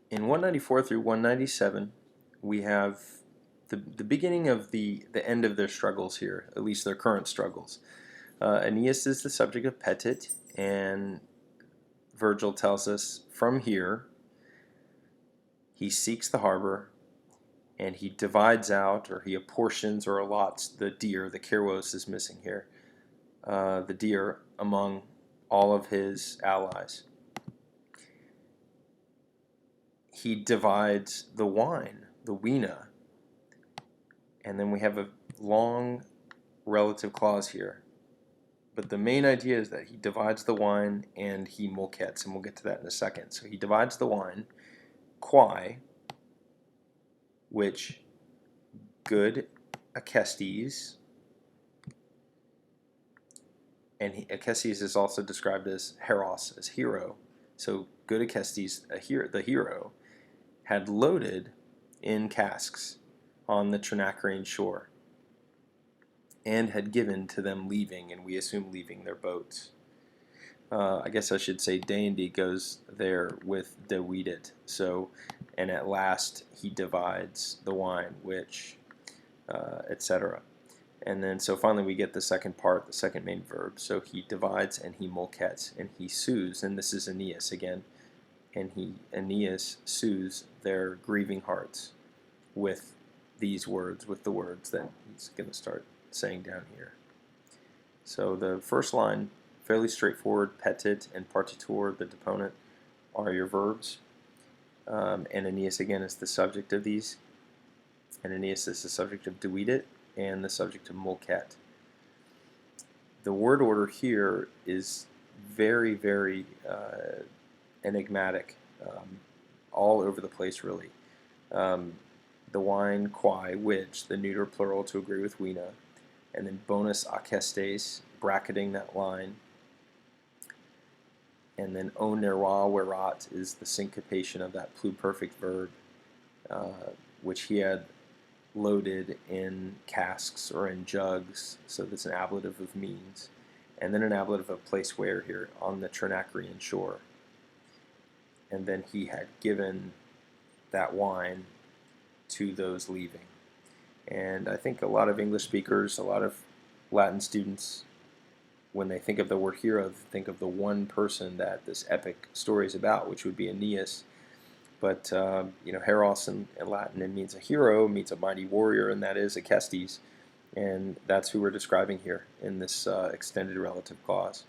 In 194 through 197, we have the beginning of the end of their struggles here, at least their current struggles. Aeneas is the subject of Petit, and Virgil tells us from here he seeks the harbor and he divides out, or he apportions or allots the deer. The Keros is missing here, the deer among all of his allies. He divides the wine, the wina, and then we have a long relative clause here. But the main idea is that he divides the wine and he mulkets, and we'll get to that in a second. So he divides the wine, quae, which good Acestes, and Acestes is also described as heros, as hero. So good Acestes, the hero, had loaded in casks on the Trinacrian shore and had given to them leaving, and we assume leaving their boats. I guess I should say Deinde goes there with Dewidet. So, and at last he divides the wine, which, etc. And then, so finally we get the second part, the second main verb. So he divides and he mulkets and he soothes, and this is Aeneas again, and Aeneas soothes their grieving hearts with these words, with the words that he's going to start saying down here. So the first line, fairly straightforward. Petit and partitur, the deponent, are your verbs. And Aeneas again is the subject of these. And Aeneas is the subject of Dewidet and the subject of mulket. The word order here is very, very enigmatic, all over the place really. The wine, quae, which, the neuter plural to agree with wina, and then bonus acestes, bracketing that line, and then onera werat is the syncopation of that pluperfect verb, which he had loaded in casks or in jugs, so that's an ablative of means, and then an ablative of place where here, on the Trinacrian shore. And then he had given that wine to those leaving. And I think a lot of English speakers, a lot of Latin students, when they think of the word hero, think of the one person that this epic story is about, which would be Aeneas. But heros in Latin, it means a hero, means a mighty warrior, and that is Acestes. And that's who we're describing here in this extended relative clause.